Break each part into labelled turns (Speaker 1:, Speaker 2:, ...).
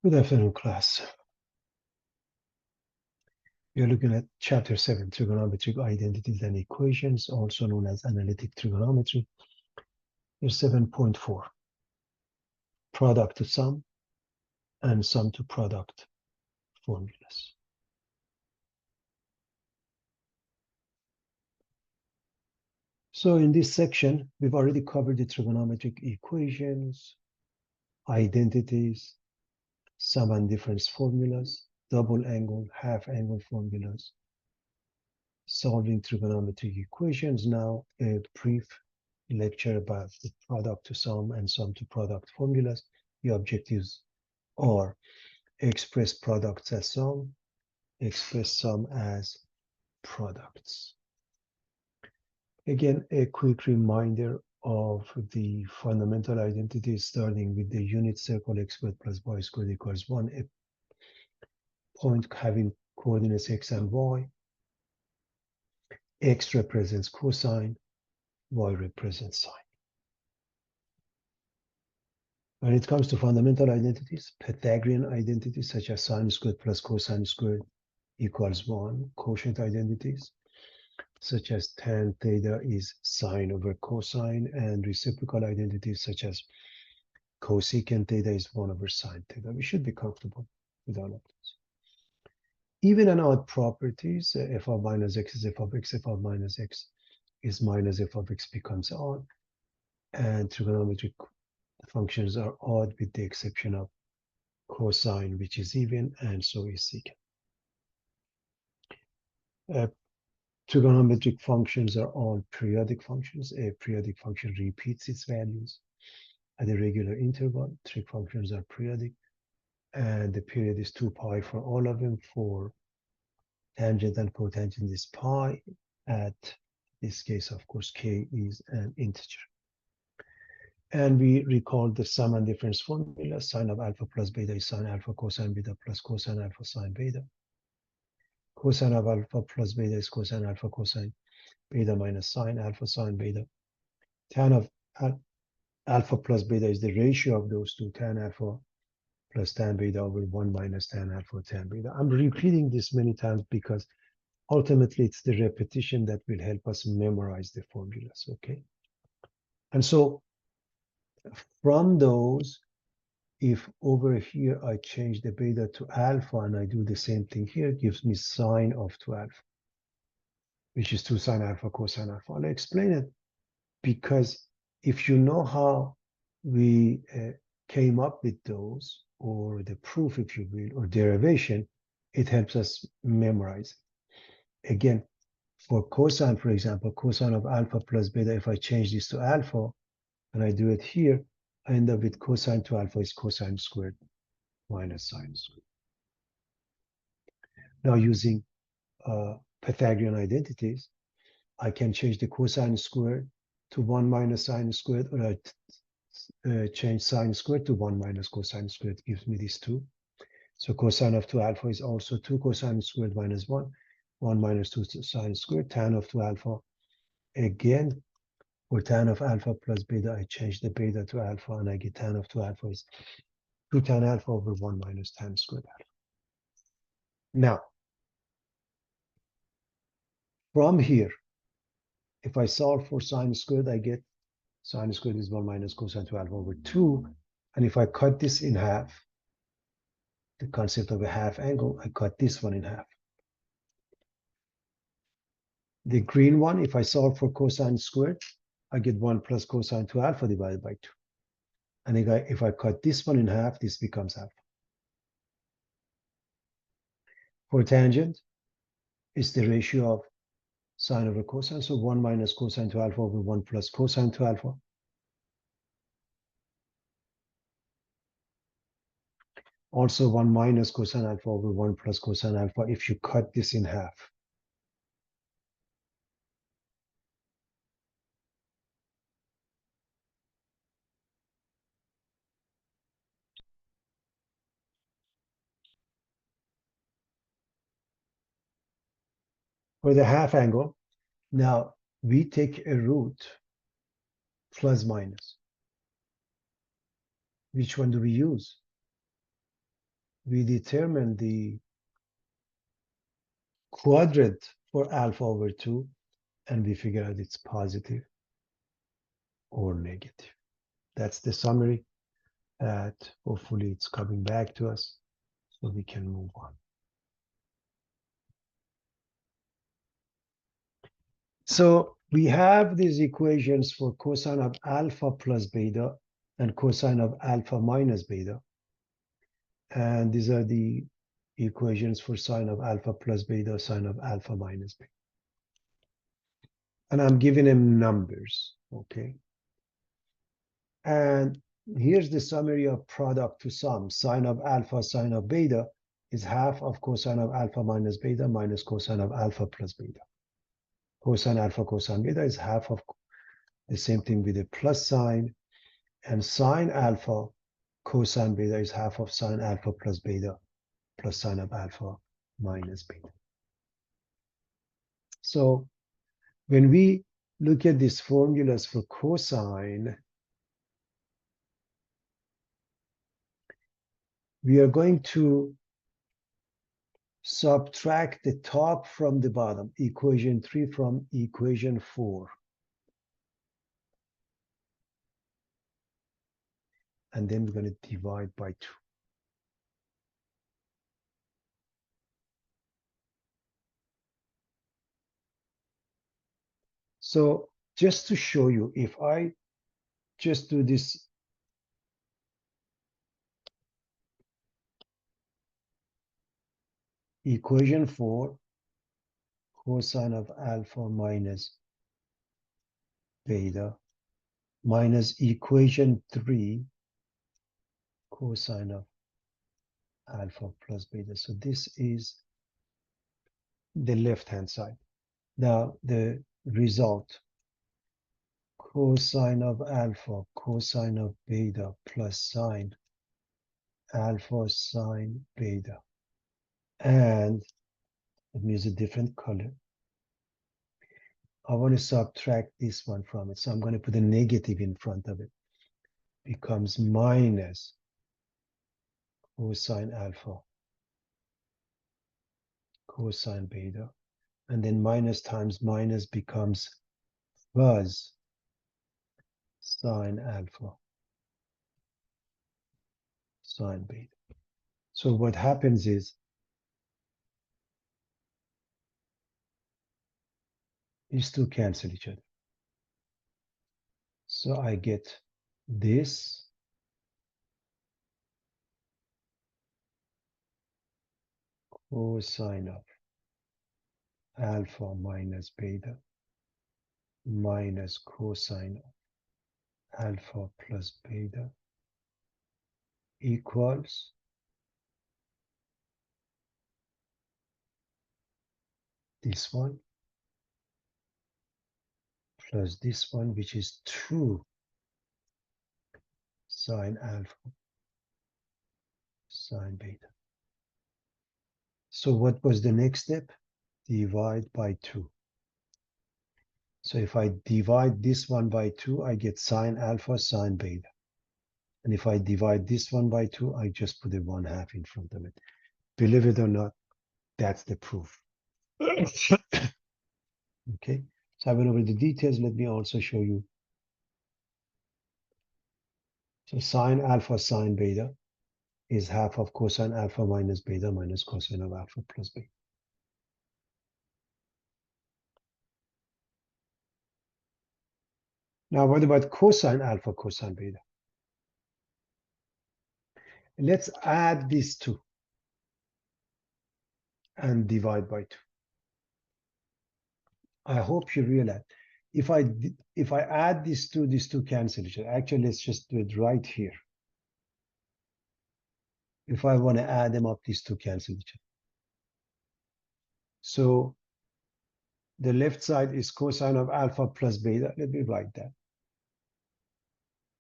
Speaker 1: Good afternoon, class. We are looking at Chapter 7, Trigonometric Identities and Equations, also known as Analytic Trigonometry. Here's 7.4, Product to Sum and Sum to Product formulas. So in this section, we've already covered the trigonometric equations, identities, sum and difference formulas, double angle, half angle formulas, solving trigonometric equations. Now a brief lecture about the product to sum and sum to product formulas. The objectives are express products as sum, express sum as products. Again, a quick reminder of the fundamental identities, starting with the unit circle x squared plus y squared equals 1, a point having coordinates x and y. X represents cosine, y represents sine. When it comes to fundamental identities, Pythagorean identities such as sine squared plus cosine squared equals 1, quotient identities such as tan theta is sine over cosine, and reciprocal identities such as cosecant theta is 1 over sine theta. We should be comfortable with all of this. Even and odd properties, f of minus x is f of x, f of minus x is minus f of x becomes odd, and trigonometric functions are odd with the exception of cosine, which is even, and so is secant. Trigonometric functions are all periodic functions. A periodic function repeats its values at a regular interval. Trig functions are periodic, and the period is 2 pi for all of them. For tangent and cotangent is pi. At this case, of course, k is an integer. And we recall the sum and difference formula. Sine of alpha plus beta is sine alpha cosine beta plus cosine alpha sine beta. Cosine of alpha plus beta is cosine alpha cosine beta minus sine alpha sine beta. Tan of alpha plus beta is the ratio of those two, tan alpha plus tan beta over 1 minus tan alpha tan beta. I'm repeating this many times because ultimately it's the repetition that will help us memorize the formulas, okay? And so from those, if over here I change the beta to alpha and I do the same thing here, it gives me sine of 2 alpha, which is 2 sine alpha cosine alpha. I'll explain it because if you know how we came up with those, or the proof, if you will, or derivation, it helps us memorize it. Again, for cosine, for example, cosine of alpha plus beta, if I change this to alpha and I do it here, I end up with cosine to alpha is cosine squared minus sine squared. Now using Pythagorean identities, I can change the cosine squared to 1 minus sine squared, or I change sine squared to 1 minus cosine squared, gives me these two. So cosine of 2 alpha is also 2 cosine squared minus 1, 1 minus 2 sine squared. Tan of 2 alpha, again, for tan of alpha plus beta, I change the beta to alpha, and I get tan of 2 alpha is 2 tan alpha over 1 minus tan squared alpha. Now, from here, if I solve for sine squared, I get sine squared is 1 minus cosine 2 alpha over 2. And if I cut this in half, the concept of a half angle, I cut this one in half. The green one, if I solve for cosine squared, I get 1 plus cosine 2 alpha divided by 2. And if I cut this one in half, this becomes alpha. For tangent, it's the ratio of sine over cosine. So 1 minus cosine 2 alpha over 1 plus cosine 2 alpha. Also 1 minus cosine alpha over 1 plus cosine alpha if you cut this in half. For the half angle, now we take a root plus minus. Which one do we use? we determine the quadrant for alpha over 2, and we figure out it's positive or negative. That's the summary. That hopefully it's coming back to us so we can move on. So we have these equations for cosine of alpha plus beta and cosine of alpha minus beta. And these are the equations for sine of alpha plus beta, sine of alpha minus beta. And I'm giving them numbers, okay? And here's the summary of product to sum. Sine of alpha, sine of beta is half of cosine of alpha minus beta minus cosine of alpha plus beta. Cosine alpha, cosine beta is half of the same thing with a plus sign. And sine alpha cosine beta is half of sine alpha plus beta plus sine of alpha minus beta. So when we look at these formulas for cosine, we are going to subtract the top from the bottom, equation 3 from equation 4. And then we're going to divide by 2. So just to show you, if I just do this equation 4, cosine of alpha minus beta, minus equation 3, cosine of alpha plus beta. So this is the left-hand side. Now the result, cosine of alpha, cosine of beta plus sine alpha sine beta. And let me use a different color. I want to subtract this one from it. So I'm going to put a negative in front of it. Becomes minus cosine alpha, cosine beta. And then minus times minus becomes plus sine alpha, sine beta. So what happens is these two cancel each other. So I get this cosine of alpha minus beta minus cosine of alpha plus beta equals this one plus this one, which is 2 sine alpha sine beta. So what was the next step? Divide by 2. So if I divide this one by 2, I get sine alpha sine beta. And if I divide this one by 2, I just put a 1/2 in front of it. Believe it or not, that's the proof. Okay, so I went over the details. Let me also show you. So sine alpha sine beta is half of cosine alpha minus beta minus cosine of alpha plus beta. Now, what about cosine alpha cosine beta? Let's add these two and divide by 2. I hope you realize if I add these two cancel each other. Actually, let's just do it right here. If I want to add them up, these two cancel each other. So the left side is cosine of alpha plus beta. Let me write that.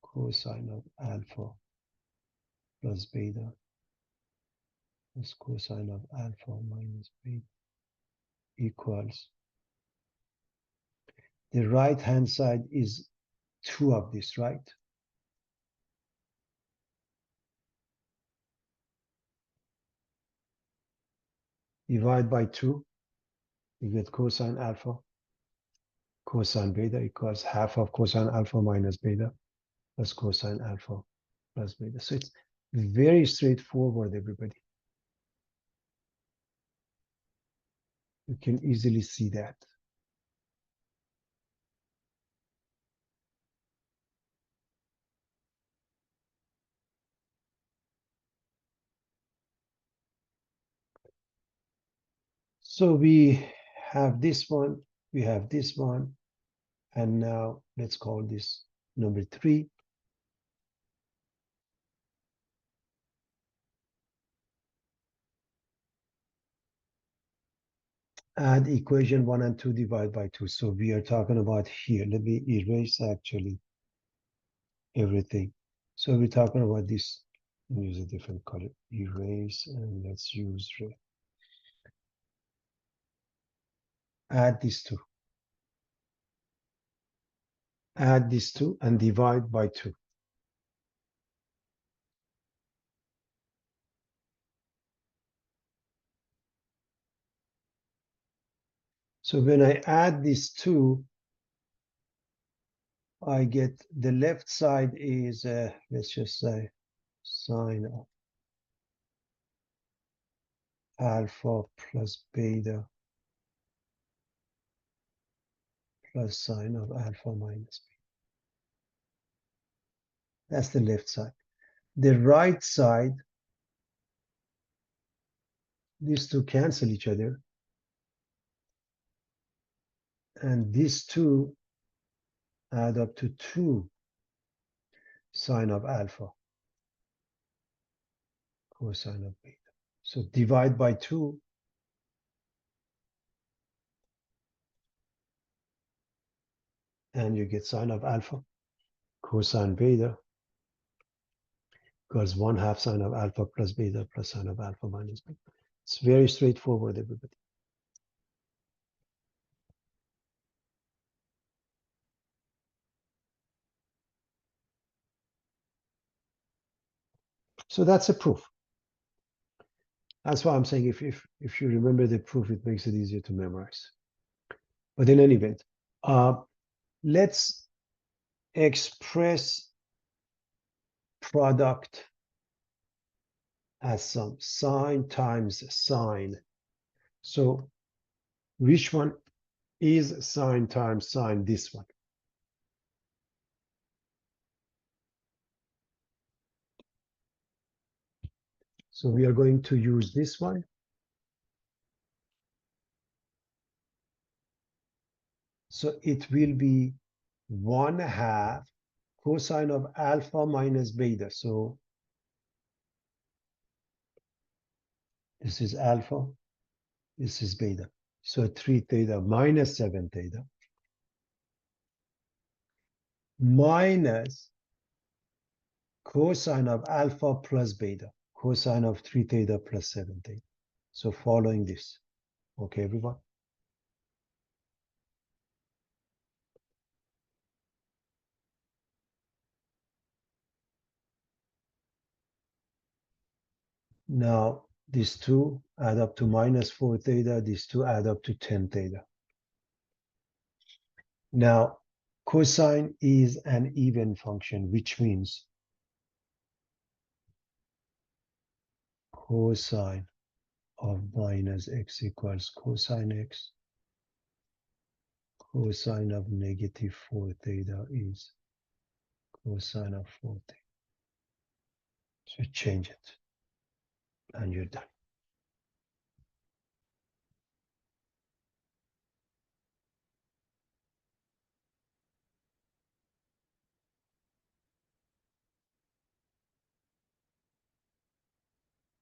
Speaker 1: Cosine of alpha plus beta is cosine of alpha minus beta equals. The right hand side is 2 of this, right? Divide by 2, you get cosine alpha. Cosine beta equals half of cosine alpha minus beta plus cosine alpha plus beta. So it's very straightforward, everybody. You can easily see that. So we have this one, we have this one, and now let's call this number 3. Add equation 1 and 2, divide by 2. So we are talking about here. Let me erase actually everything. So we're talking about this. Use a different color. Erase, and let's use red. Add these two. Add these two and divide by 2. So when I add these two, I get the left side is, let's just say, sine of alpha plus beta plus sine of alpha minus beta. That's the left side. The right side, these two cancel each other. And these two add up to 2 sine of alpha cosine of beta. So divide by 2, and you get sine of alpha cosine beta equals 1/2 sine of alpha plus beta plus sine of alpha minus beta. It's very straightforward, everybody. So that's a proof. That's why I'm saying if you remember the proof, it makes it easier to memorize. But in any event, let's express product as some sine times sine. So which one is sine times sine? This one. So we are going to use this one. So it will be 1/2 cosine of alpha minus beta. So this is alpha, this is beta. So 3 theta minus 7 theta minus cosine of alpha plus beta, cosine of 3 theta plus 7 theta. So following this. Okay, everyone? Now, these two add up to minus 4 theta, these two add up to 10 theta. Now, cosine is an even function, which means cosine of minus x equals cosine x. Cosine of negative 4 theta is cosine of 4 theta. So change it, and you're done.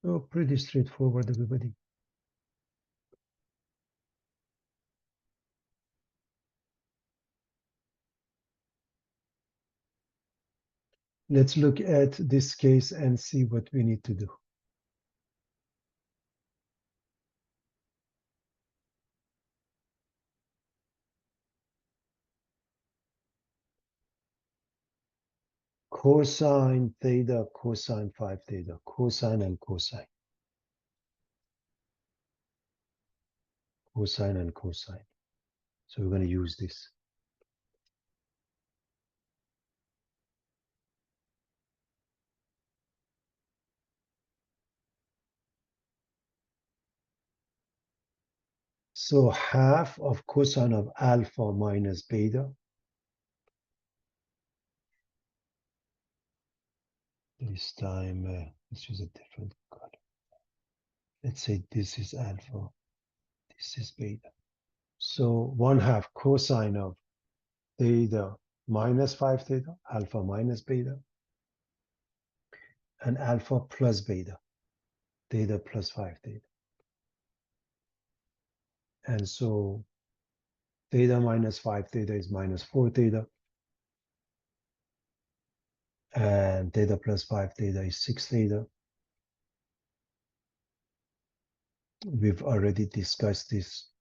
Speaker 1: Oh, pretty straightforward, everybody. Let's look at this case and see what we need to do. Cosine theta, cosine 5 theta, cosine and cosine. cosine and cosine. So we're going to use this. So half of cosine of alpha minus beta. This time, let's use a different color. Let's say this is alpha, this is beta. So 1/2 cosine of theta minus 5 theta, alpha minus beta, and alpha plus beta, theta plus 5 theta. And so theta minus 5 theta is minus 4 theta, and theta plus 5 theta is 6 theta. We've already discussed this.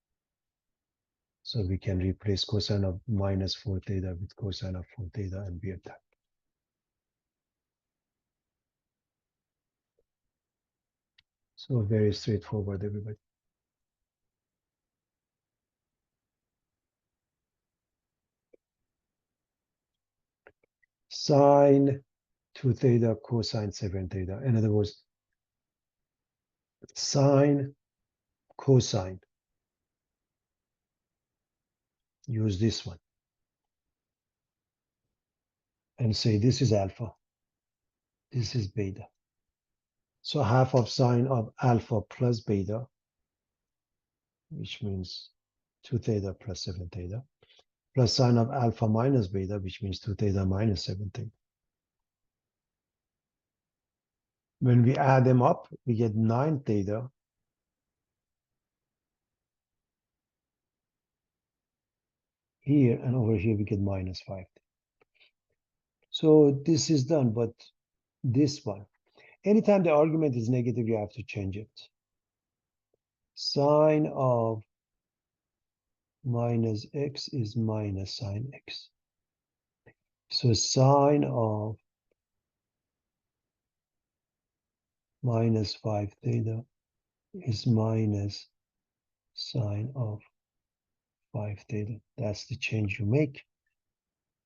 Speaker 1: So we can replace cosine of minus 4 theta with cosine of 4 theta, and we are done. So very straightforward, everybody. Sine 2 theta, cosine 7 theta. In other words, sine, cosine. Use this one. And say this is alpha. This is beta. So half of sine of alpha plus beta, which means 2 theta plus 7 theta, plus sine of alpha minus beta, which means 2 theta minus 7 theta. When we add them up, we get 9 theta here, and over here we get minus 5. So this is done, but this one, anytime the argument is negative, you have to change it. Sine of minus x is minus sine x. So sine of minus 5 theta is minus sine of 5 theta. That's the change you make,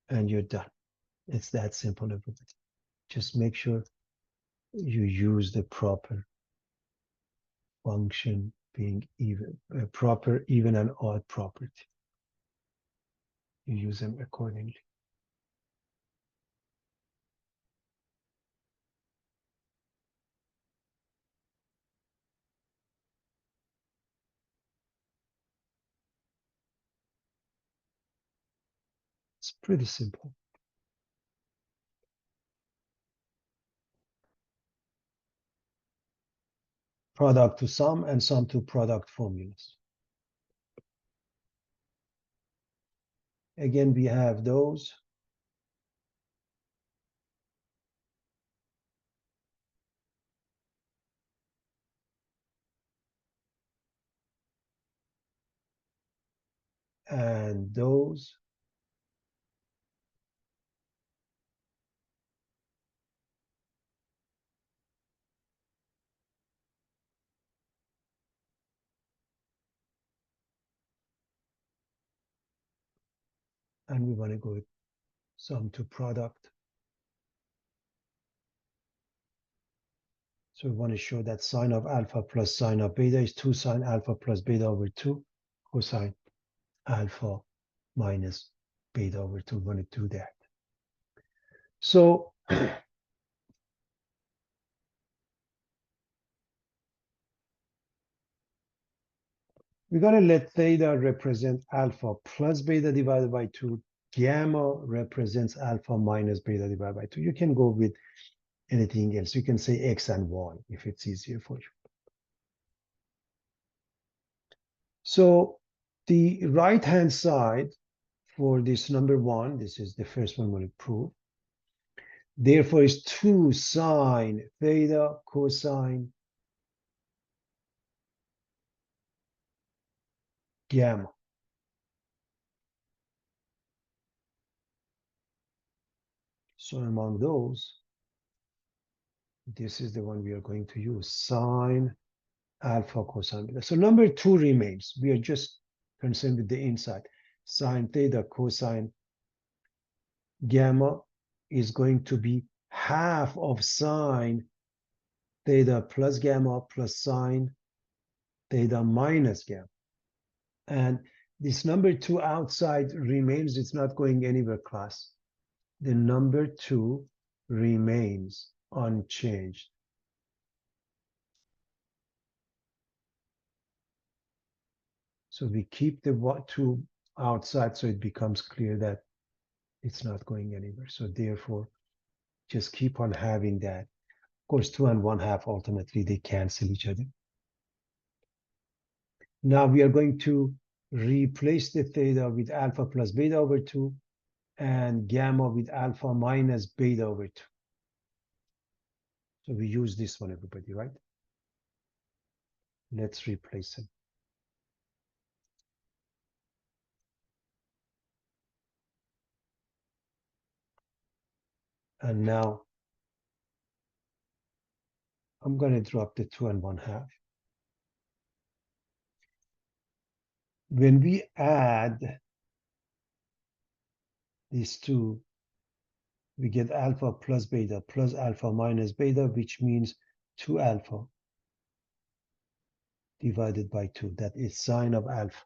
Speaker 1: and you're done. It's that simple, everybody. Just make sure you use the proper function being even, proper even and odd property. You use them accordingly. It's pretty simple. Product to sum and sum to product formulas. Again, we have those. And those. And we want to go with sum to product. So we want to show that sine of alpha plus sine of beta is 2 sine alpha plus beta over 2 cosine alpha minus beta over 2. We want to do that. So we're going to let theta represent alpha plus beta divided by 2. Gamma represents alpha minus beta divided by 2. You can go with anything else. You can say x and y if it's easier for you. So the right-hand side for this number 1, this is the first one we'll prove. Therefore, is 2 sine theta cosine gamma. So among those, this is the one we are going to use, sine alpha cosine beta. So number 2 remains. We are just concerned with the inside. Sine theta cosine gamma is going to be half of sine theta plus gamma plus sine theta minus gamma. And this number 2 outside remains. It's not going anywhere, class. The number 2 remains unchanged. So we keep the 2 outside so it becomes clear that it's not going anywhere. So therefore, just keep on having that. Of course, 2 and 1/2 ultimately they cancel each other. Now we are going to replace the theta with alpha plus beta over 2 and gamma with alpha minus beta over 2. So we use this one, everybody, right? Let's replace them. And now I'm going to drop the 2 and 1/2. When we add these two, we get alpha plus beta plus alpha minus beta, which means 2 alpha divided by 2. That is sine of alpha.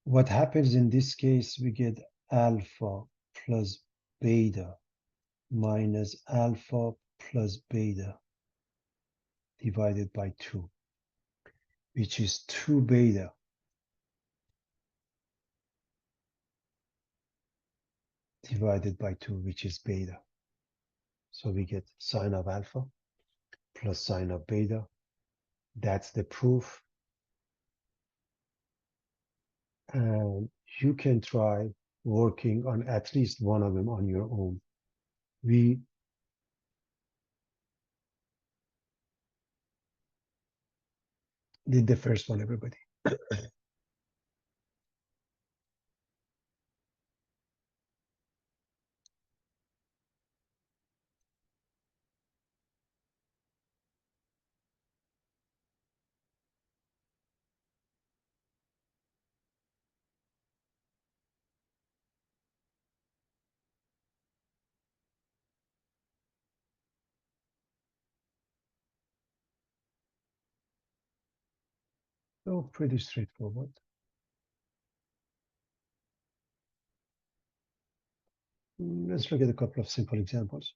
Speaker 1: What happens in this case, we get alpha plus beta minus alpha plus beta divided by 2, which is 2 beta divided by 2, which is beta. So we get sine of alpha plus sine of beta. That's the proof. And you can try working on at least one of them on your own. We did the first one, everybody. Oh, pretty straightforward. Let's look at a couple of simple examples.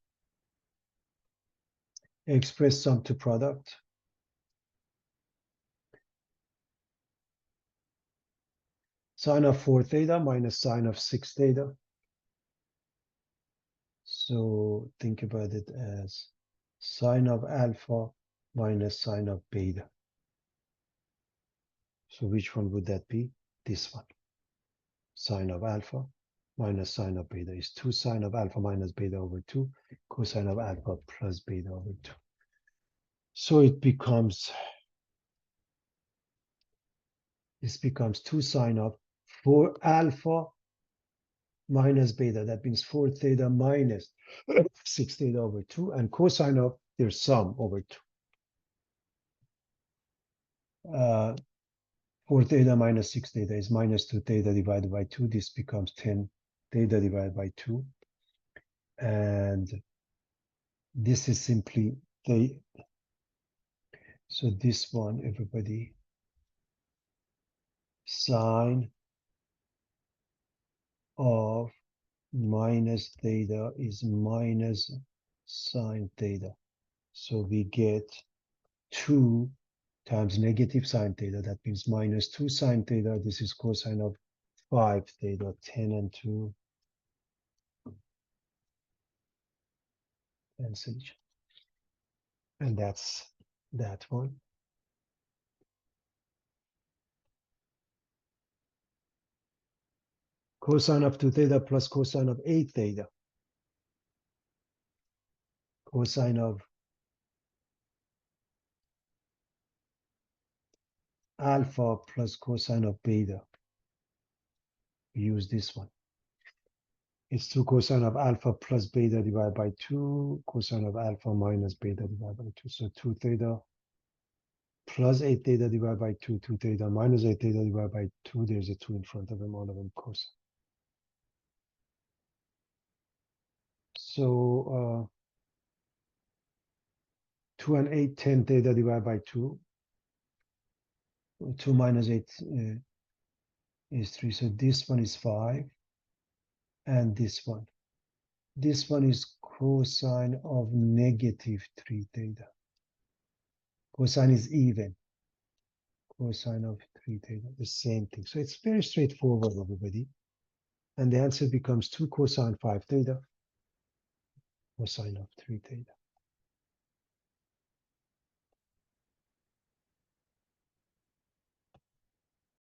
Speaker 1: Express sum to product. Sine of 4 theta minus sine of 6 theta. So think about it as sine of alpha minus sine of beta. So which one would that be? This one. Sine of alpha minus sine of beta is 2 sine of alpha minus beta over 2 cosine of alpha plus beta over 2. So it becomes, this becomes 2 sine of 4 alpha minus beta. That means 4 theta minus 6 theta over 2 and cosine of their sum over 2. 4 theta minus 6 theta is minus 2 theta divided by 2. This becomes 10 theta divided by 2. And this is simply the, so this one, everybody, sine of minus theta is minus sine theta. So we get 2 times negative sine theta. That means minus 2 sine theta. This is cosine of 5 theta, 10 and 2. Cancel each. And that's that one. Cosine of 2 theta plus cosine of 8 theta. Cosine of alpha plus cosine of beta. We use this one. It's 2 cosine of alpha plus beta divided by 2 cosine of alpha minus beta divided by 2. So 2 theta plus 8 theta divided by 2, 2 theta minus 8 theta divided by 2. There's a 2 in front of them, all of them cosine. So 2 and 8, 10 theta divided by 2. 2 minus 8 is 3. So this one is 5. And this one. This one is cosine of negative 3 theta. Cosine is even. Cosine of 3 theta, the same thing. So it's very straightforward, everybody. And the answer becomes 2 cosine 5 theta, cosine of 3 theta.